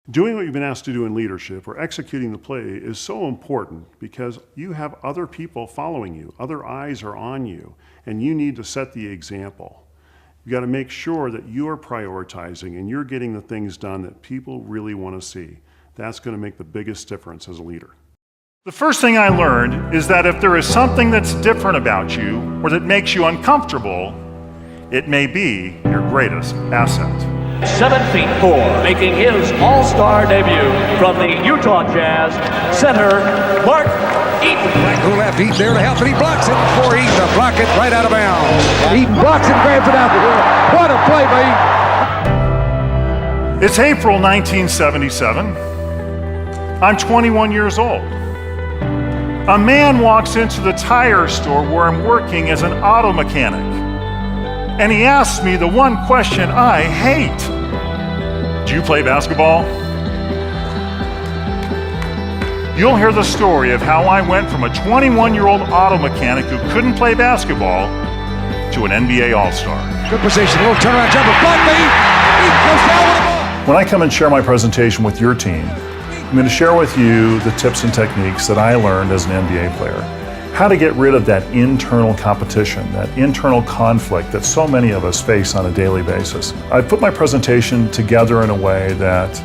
Doing what you've been asked to do in leadership or executing the play is so important because you have other people following you, other eyes are on you, and you need to set the example. You got to make sure that you're prioritizing and you're getting the things done that people really want to see. That's going to make the biggest difference as a leader. The first thing I learned is that if there is something that's different about you or that makes you uncomfortable, it may be your greatest asset. 7'4", making his all-star debut from the Utah Jazz, center Mark Eaton. Back to the left, Eaton there to help, and he blocks it for Eaton to block it right out of bounds. Eaton blocks it, grabs it out the hill. What a play by Eaton. It's April 1977. I'm 21 years old. A man walks into the tire store where I'm working as an auto mechanic. And he asks me the one question I hate. Do you play basketball? You'll hear the story of how I went from a 21-year-old auto mechanic who couldn't play basketball to an NBA All-Star. Good position, little turnaround jumper, blocked by Eaton. Eaton goes down with the ball. When I come and share my presentation with your team, I'm going to share with you the tips and techniques that I learned as an NBA player. How to get rid of that internal competition, that internal conflict that so many of us face on a daily basis. I put my presentation together in a way that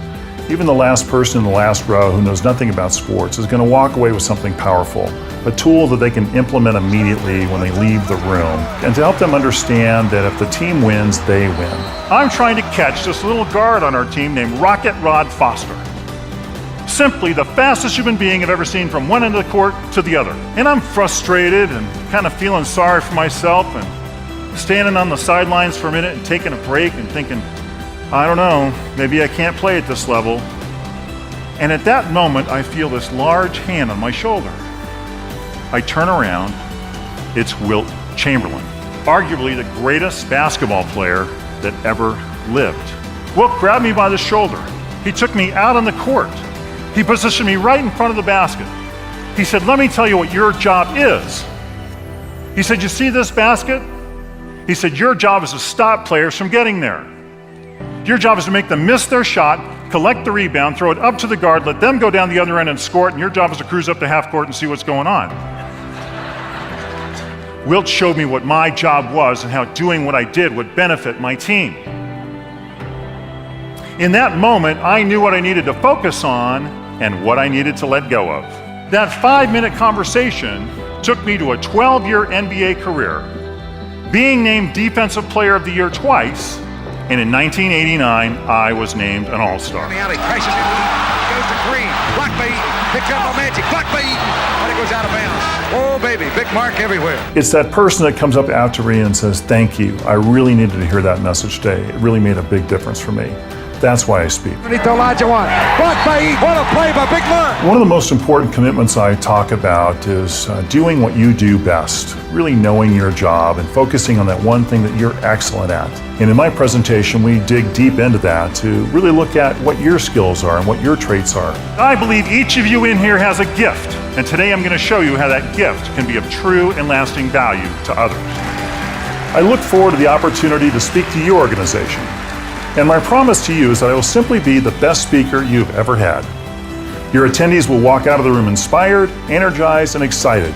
even the last person in the last row who knows nothing about sports is going to walk away with something powerful, a tool that they can implement immediately when they leave the room, and to help them understand that if the team wins, they win. I'm trying to catch this little guard on our team named Rocket Rod Foster. Simply the fastest human being I've ever seen from one end of the court to the other. And I'm frustrated and kind of feeling sorry for myself and standing on the sidelines for a minute and taking a break and thinking, I don't know, maybe I can't play at this level. And at that moment, I feel this large hand on my shoulder. I turn around, it's Wilt Chamberlain, arguably the greatest basketball player that ever lived. Wilt grabbed me by the shoulder. He took me out on the court. He positioned me right in front of the basket. He said, let me tell you what your job is. He said, you see this basket? He said, your job is to stop players from getting there. Your job is to make them miss their shot, collect the rebound, throw it up to the guard, let them go down the other end and score it, and your job is to cruise up to half court and see what's going on. Wilt showed me what my job was and how doing what I did would benefit my team. In that moment, I knew what I needed to focus on and what I needed to let go of. That 5-minute conversation took me to a 12-year NBA career, being named Defensive Player of the Year twice, and in 1989, I was named an All-Star. He crashes into Eaton, goes to Green, blocked by Eaton, picks up on Magic, blocked by Eaton, and it goes out of bounds. Oh baby, big mark everywhere. It's that person that comes up after me and says, thank you, I really needed to hear that message today. It really made a big difference for me. That's why I speak. Underneath Elijah Wan, blocked by Eaton, what a play by Big Mark. One of the most important commitments I talk about is doing what you do best, really knowing your job and focusing on that one thing that you're excellent at. And in my presentation, we dig deep into that to really look at what your skills are and what your traits are. I believe each of you in here has a gift, and today I'm going to show you how that gift can be of true and lasting value to others. I look forward to the opportunity to speak to your organization. And my promise to you is that I will simply be the best speaker you've ever had. Your attendees will walk out of the room inspired, energized, and excited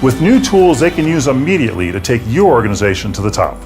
with new tools they can use immediately to take your organization to the top.